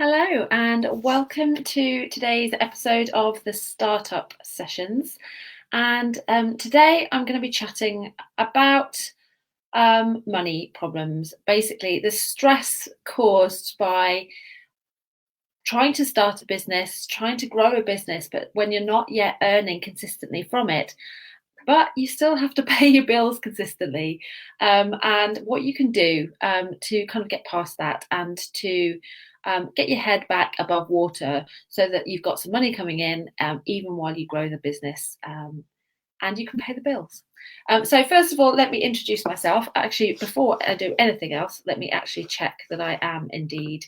Hello, and welcome to today's episode of the Startup Sessions. And today I'm going to be chatting about money problems, basically, the stress caused by trying to start a business, trying to grow a business, but when you're not yet earning consistently from it, but you still have to pay your bills consistently, and what you can do to kind of get past that and to get your head back above water so that you've got some money coming in even while you grow the business, and you can pay the bills. So first of all, let me introduce myself. Actually, before I do anything else, let me actually check that I am indeed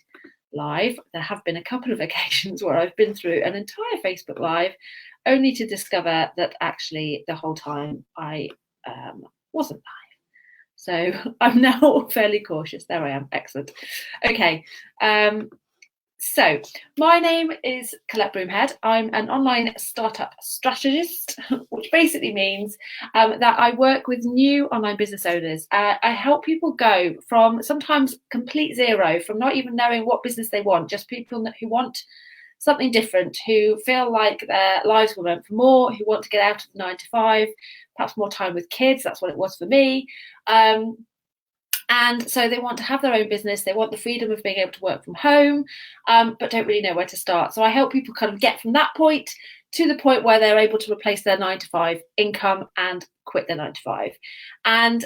live. There have been a couple of occasions where I've been through an entire Facebook Live only to discover that actually the whole time I wasn't live. So I'm now fairly cautious. There I am. Excellent. Okay. So my name is Colette Broomhead. I'm an online startup strategist, which basically means that I work with new online business owners. I help people go from sometimes complete zero, from not even knowing what business they want, just people who want something different, who feel like their lives were meant for more, who want to get out of the 9 to 5, perhaps more time with kids. That's what it was for me. And so they want to have their own business. They want the freedom of being able to work from home, but don't really know where to start. So I help people kind of get from that point to the point where they're able to replace their 9 to 5 income and quit their 9 to 5. And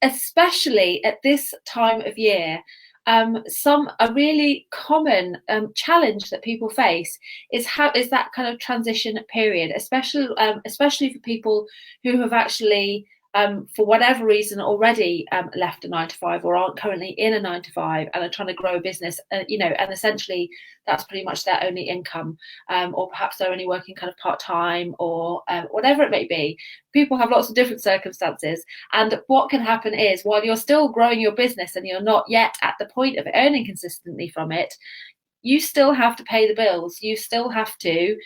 especially at this time of year, a really common challenge that people face is that kind of transition period, especially for people who have actually for whatever reason already left a 9 to 5 or aren't currently in a 9 to 5 and are trying to grow a business, and essentially that's pretty much their only income, or perhaps they're only working kind of part-time or whatever it may be. People have lots of different circumstances, and what can happen is while you're still growing your business and you're not yet at the point of earning consistently from it, you still have to pay the bills. You still have to,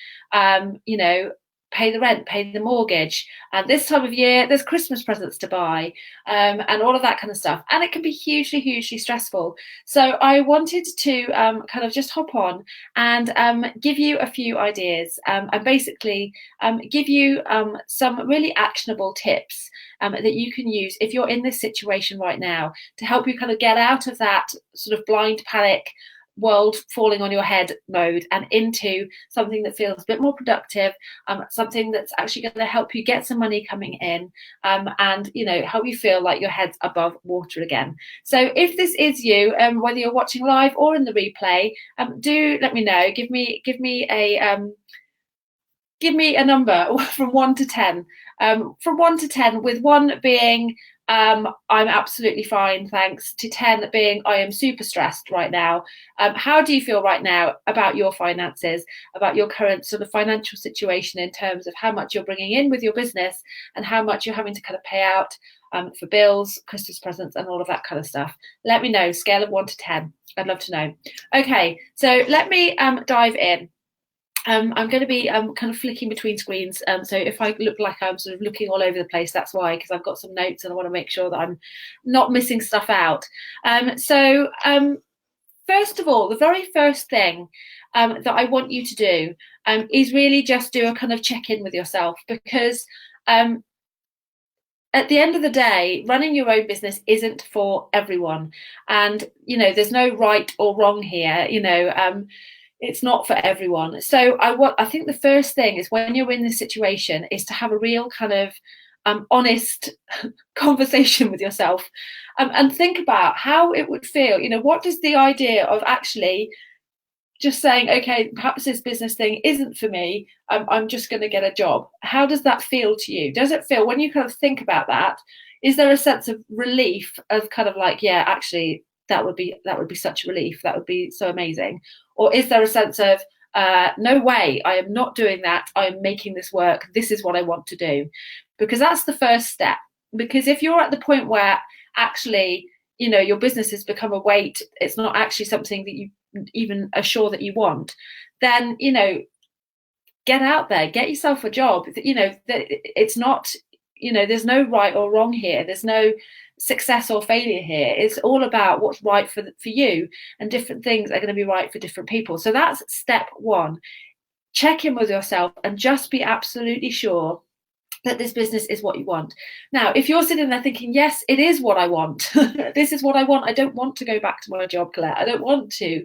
pay the rent, pay the mortgage. And this time of year, there's Christmas presents to buy, and all of that kind of stuff. And it can be hugely, hugely stressful. So I wanted to kind of just hop on and give you a few ideas, and basically give you some really actionable tips that you can use if you're in this situation right now to help you kind of get out of that sort of blind panic world falling on your head mode and into something that feels a bit more productive, something that's actually going to help you get some money coming in, and help you feel like your head's above water again. So if this is you, whether you're watching live or in the replay, do let me know. Give me a number from 1 to 10. From 1 to 10, with 1 being I'm absolutely fine, thanks, to 10 being I am super stressed right now. How do you feel right now about your finances, about your current sort of financial situation in terms of how much you're bringing in with your business and how much you're having to kind of pay out for bills, Christmas presents, and all of that kind of stuff? Let me know, scale of 1 to 10. I'd love to know. Okay, so let me dive in. I'm going to be kind of flicking between screens. So if I look like I'm sort of looking all over the place, that's why, because I've got some notes and I want to make sure that I'm not missing stuff out. First of all, the very first thing that I want you to do is really just do a kind of check-in with yourself, because at the end of the day, running your own business isn't for everyone. And, there's no right or wrong here. It's not for everyone. So I think the first thing is, when you're in this situation, is to have a real kind of honest conversation with yourself, and think about how it would feel. What does the idea of actually just saying, okay, perhaps this business thing isn't for me, I'm just going to get a job. How does that feel to you? Does it feel, when you kind of think about that, is there a sense of relief of kind of like, yeah, actually, that would be such a relief. That would be so amazing. Or is there a sense of, no way, I am not doing that. I'm making this work. This is what I want to do. Because that's the first step. Because if you're at the point where actually, your business has become a weight, it's not actually something that you even are sure that you want, then, get out there, get yourself a job. It's not, there's no right or wrong here. There's success or failure here. It's all about what's right for you, and different things are going to be right for different people. So that's step one. Check in with yourself and just be absolutely sure that this business is what you want. Now, if you're sitting there thinking, yes, it is what I want, this is what I want, I don't want to go back to my job, Claire, I don't want to,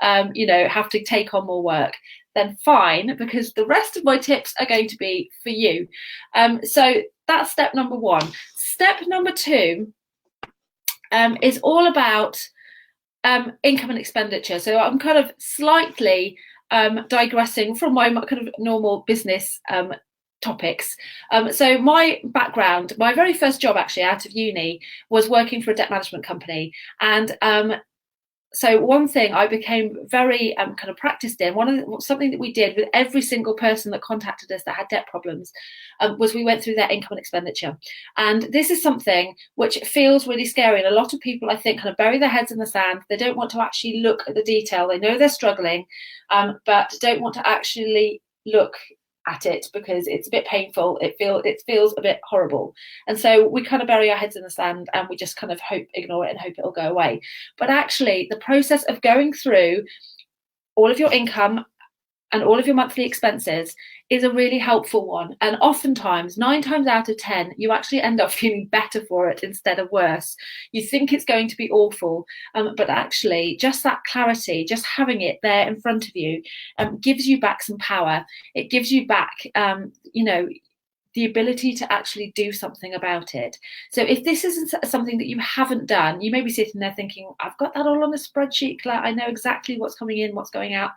have to take on more work, then fine, because the rest of my tips are going to be for you. So that's step number one. Step number two is all about income and expenditure. So I'm kind of slightly digressing from my kind of normal business topics. So my background, my very first job actually out of uni was working for a debt management company. And so one thing I became very kind of practiced in, something that we did with every single person that contacted us that had debt problems was we went through their income and expenditure. And this is something which feels really scary. And a lot of people, I think, kind of bury their heads in the sand. They don't want to actually look at the detail. They know they're struggling, but don't want to actually look at it because it's a bit painful. It feels a bit horrible, and so we kind of bury our heads in the sand and we just kind of ignore it and hope it'll go away. But actually, the process of going through all of your income and all of your monthly expenses is a really helpful one. And oftentimes, 9 times out of 10, you actually end up feeling better for it instead of worse. You think it's going to be awful, but actually just that clarity, just having it there in front of you, gives you back some power. It gives you back, the ability to actually do something about it. So if this isn't something that you haven't done, you may be sitting there thinking, I've got that all on a spreadsheet, Claire. I know exactly what's coming in, what's going out.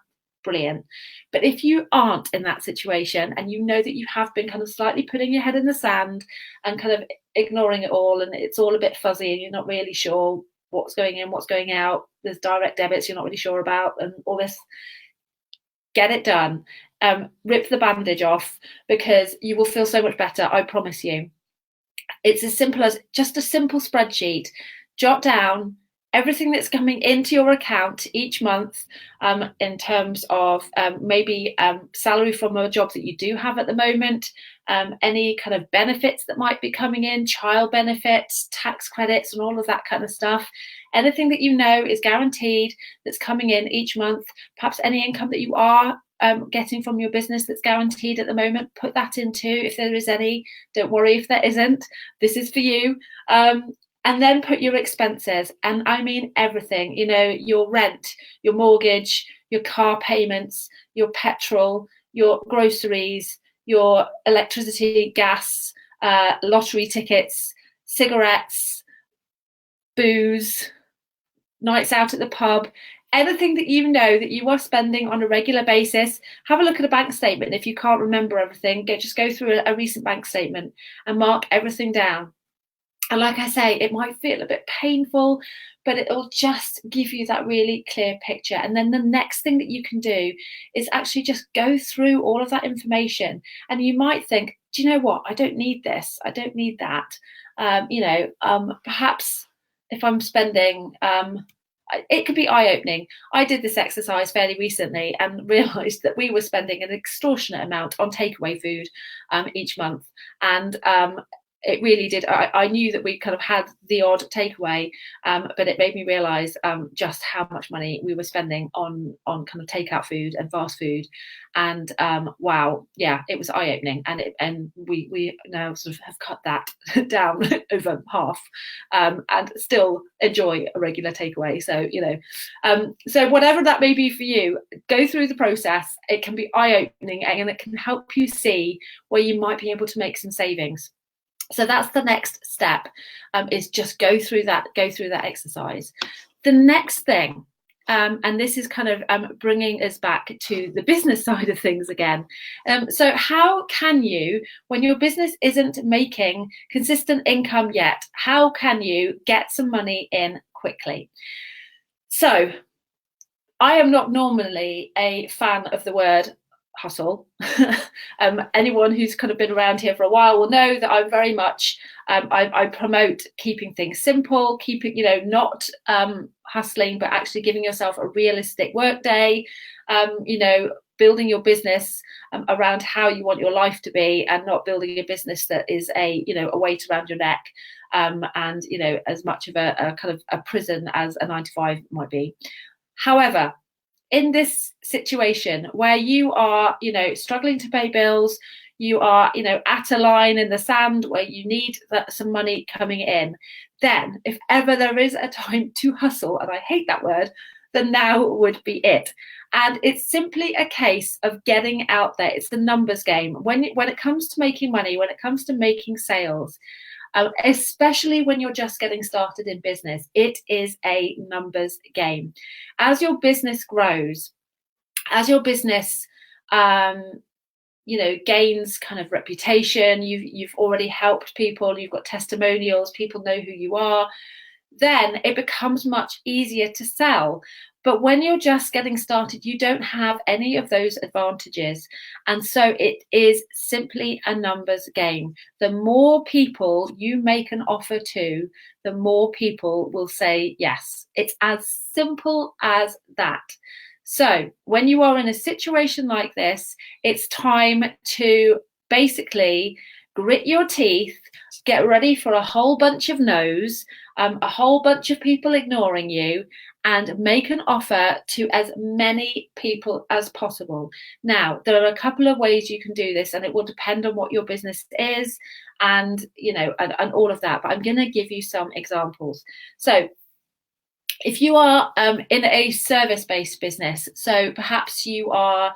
Brilliant. But if you aren't in that situation and you know that you have been kind of slightly putting your head in the sand and kind of ignoring it all, and it's all a bit fuzzy and you're not really sure what's going in, what's going out, there's direct debits you're not really sure about and all this, get it done. Rip the bandage off, because you will feel so much better, I promise you. It's as simple as just a simple spreadsheet. Jot down everything that's coming into your account each month, in terms of maybe salary from a job that you do have at the moment, any kind of benefits that might be coming in, child benefits, tax credits, and all of that kind of stuff. Anything that you know is guaranteed that's coming in each month, perhaps any income that you are getting from your business that's guaranteed at the moment, put that into, if there is any. Don't worry if there isn't, this is for you. And then put your expenses, and I mean everything, your rent, your mortgage, your car payments, your petrol, your groceries, your electricity, gas, lottery tickets, cigarettes, booze, nights out at the pub, anything that you know that you are spending on a regular basis. Have a look at a bank statement. If you can't remember everything, just go through a recent bank statement and mark everything down. And like I say, it might feel a bit painful, but it'll just give you that really clear picture. And then the next thing that you can do is actually just go through all of that information. And you might think, do you know what? I don't need this. I don't need that. Perhaps if I'm spending, it could be eye-opening. I did this exercise fairly recently and realised that we were spending an extortionate amount on takeaway food each month. And it really did. I knew that we kind of had the odd takeaway, but it made me realise just how much money we were spending on kind of takeout food and fast food. And wow, yeah, it was eye-opening. And we now sort of have cut that down over half, and still enjoy a regular takeaway. So so whatever that may be for you, go through the process. It can be eye-opening, and it can help you see where you might be able to make some savings. So that's the next step, is just go through that exercise. The next thing, and this is kind of bringing us back to the business side of things again. So how can you, when your business isn't making consistent income yet, how can you get some money in quickly? So I am not normally a fan of the word hustle. Anyone who's kind of been around here for a while will know that I'm very much I promote keeping things simple, keeping not hustling, but actually giving yourself a realistic work day, building your business around how you want your life to be, and not building a business that is a weight around your neck. and as much of a kind of a prison as a 9 to 5 might be. However, in this situation where you are, struggling to pay bills, you are, at a line in the sand where you need some money coming in, then if ever there is a time to hustle, and I hate that word, then now would be it. And it's simply a case of getting out there. It's the numbers game. When it comes to making money, when it comes to making sales, especially when you're just getting started in business, it is a numbers game. As your business grows, as your business gains kind of reputation, you've already helped people, you've got testimonials, people know who you are, then it becomes much easier to sell. But when you're just getting started, you don't have any of those advantages. And so it is simply a numbers game. The more people you make an offer to, the more people will say yes. It's as simple as that. So when you are in a situation like this, it's time to basically grit your teeth, get ready for a whole bunch of no's, a whole bunch of people ignoring you, and make an offer to as many people as possible. Now, there are a couple of ways you can do this, and it will depend on what your business is and all of that. But I'm going to give you some examples. So if you are in a service-based business, so perhaps you are,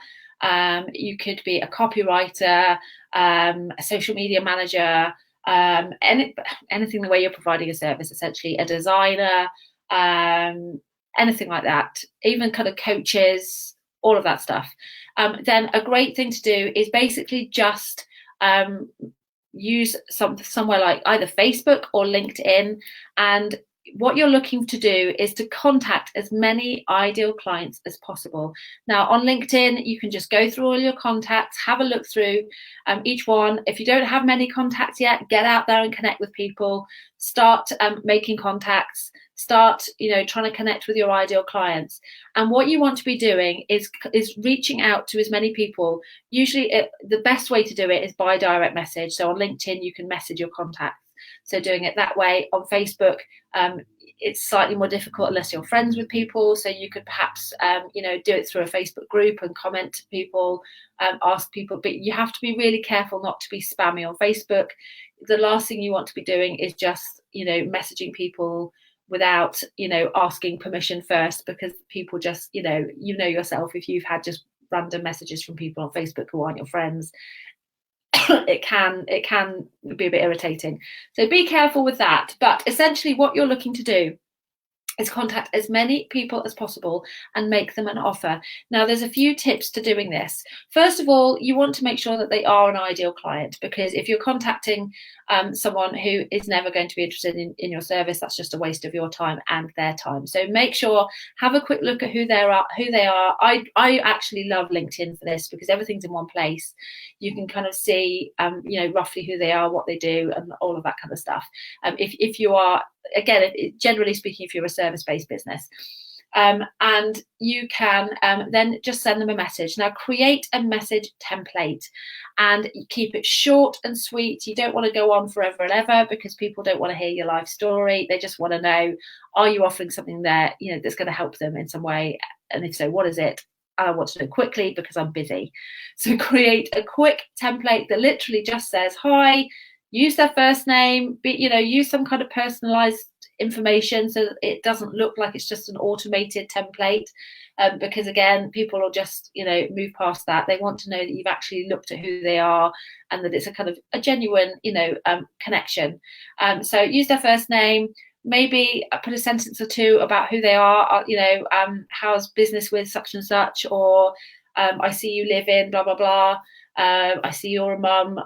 you could be a copywriter, a social media manager, anything the way you're providing a service, essentially, a designer, anything like that, even kind of coaches, all of that stuff, then a great thing to do is basically just use somewhere like either Facebook or LinkedIn. And what you're looking to do is to contact as many ideal clients as possible. Now, on LinkedIn, you can just go through all your contacts, have a look through each one. If you don't have many contacts yet, get out there and connect with people. Start making contacts. Start, trying to connect with your ideal clients. And what you want to be doing is reaching out to as many people. Usually, the best way to do it is by direct message. So on LinkedIn, you can message your contacts. So doing it that way. On Facebook, it's slightly more difficult unless you're friends with people. So you could perhaps, do it through a Facebook group and comment to people, ask people. But you have to be really careful not to be spammy on Facebook. The last thing you want to be doing is just, messaging people without, asking permission first, because people just, yourself, if you've had just random messages from people on Facebook who aren't your friends, it can be a bit irritating. So be careful with that. But essentially what you're looking to do is contact as many people as possible and make them an offer. Now, there's a few tips to doing this. First of all, you want to make sure that they are an ideal client, because if you're contacting someone who is never going to be interested in your service, that's just a waste of your time and their time. So make sure, have a quick look at who they are. I actually love LinkedIn for this, because everything's in one place. You can kind of see, roughly who they are, what they do, and all of that kind of stuff. If you are, again, generally speaking, if you're a service-based business, and you can then just send them a message. Now, create a message template and keep it short and sweet. You don't want to go on forever and ever, because people don't want to hear your life story. They just want to know, are you offering something there, that's going to help them in some way? And if so, what is it? I want to know quickly because I'm busy. So create a quick template that literally just says, hi, use their first name, use some kind of personalized information so that it doesn't look like it's just an automated template, because again, people will just move past that. They want to know that you've actually looked at who they are and that it's a kind of a genuine connection. So use their first name, maybe put a sentence or two about who they are, how's business with such and such, or I see you live in blah blah blah, I see you're a mum,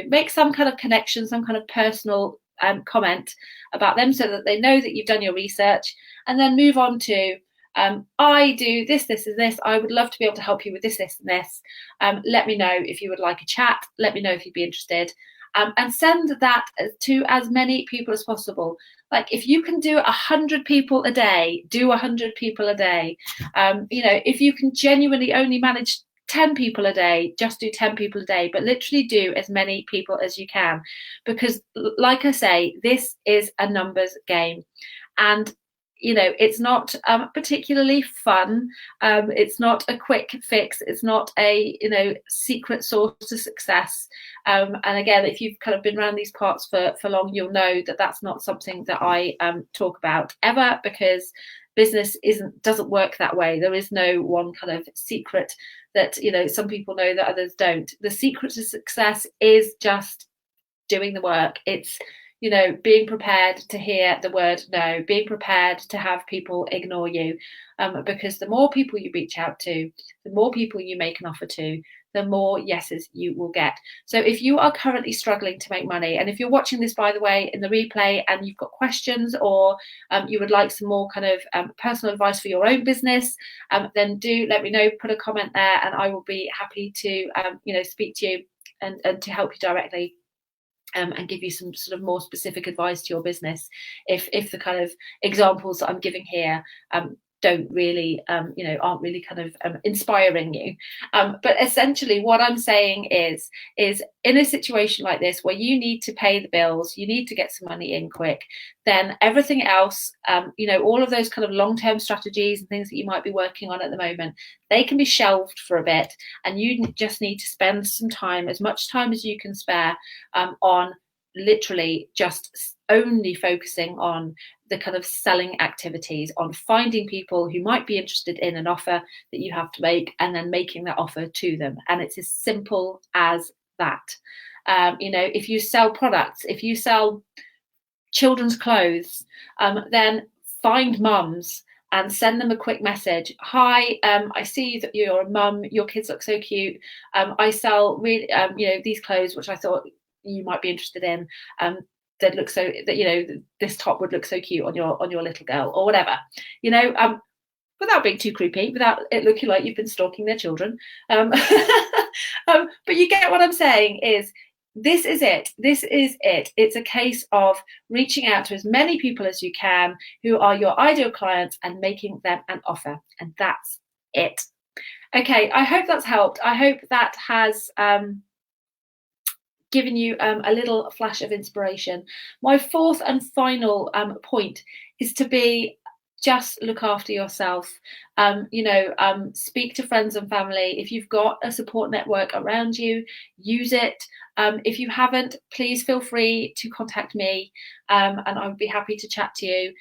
make some kind of connection, some kind of personal comment about them, so that they know that you've done your research, and then move on to I do this, this, and this. I would love to be able to help you with this, this, and this. Let me know if you would like a chat. Let me know if you'd be interested. And send that to as many people as possible. Like, if you can do 100 people a day, do 100 people a day. If you can genuinely only manage 10 people a day, just do 10 people a day, but literally do as many people as you can, because like I say, this is a numbers game. And it's not particularly fun. It's not a quick fix. It's not a secret source to success. And again, if you've kind of been around these parts for long, you'll know that that's not something that I talk about ever, because business doesn't work that way. There is no one kind of secret that some people know that others don't. The secret to success is just doing the work. It's being prepared to hear the word no, being prepared to have people ignore you, because the more people you reach out to, the more people you make an offer to, the more yeses you will get. So if you are currently struggling to make money, and if you're watching this, by the way, in the replay, and you've got questions, or you would like some more kind of personal advice for your own business, then do let me know, put a comment there, and I will be happy to speak to you and to help you directly. And give you some sort of more specific advice to your business if the kind of examples that I'm giving here don't really aren't really kind of inspiring you. But essentially what I'm saying is in a situation like this, where you need to pay the bills, you need to get some money in quick, then everything else, all of those kind of long-term strategies and things that you might be working on at the moment, they can be shelved for a bit, and you just need to spend some time, as much time as you can spare, on literally just only focusing on the kind of selling activities, on finding people who might be interested in an offer that you have to make, and then making that offer to them. And it's as simple as that. If you sell products, if you sell children's clothes, then find mums and send them a quick message. Hi, I see that you're a mum, your kids look so cute. I sell really these clothes which I thought you might be interested in. That looks so that this top would look so cute on your little girl, or whatever, without being too creepy, without it looking like you've been stalking their children. But you get what I'm saying. This is it. It's a case of reaching out to as many people as you can who are your ideal clients and making them an offer, and that's it. Okay, I hope that's helped. I hope that has given you a little flash of inspiration. My fourth and final point is to just look after yourself. Speak to friends and family. If you've got a support network around you, use it. If you haven't, please feel free to contact me, and I would be happy to chat to you.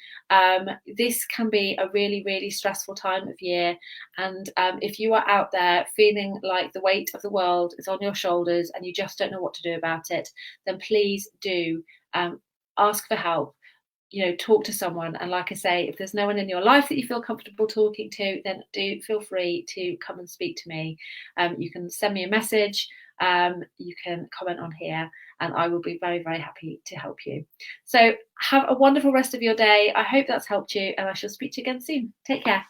This can be a really, really stressful time of year, and if you are out there feeling like the weight of the world is on your shoulders and you just don't know what to do about it, then please do ask for help. Talk to someone. And like I say, if there's no one in your life that you feel comfortable talking to, then do feel free to come and speak to me. You can send me a message, you can comment on here, and I will be very, very happy to help you. So have a wonderful rest of your day. I hope that's helped you, and I shall speak to you again soon. Take care.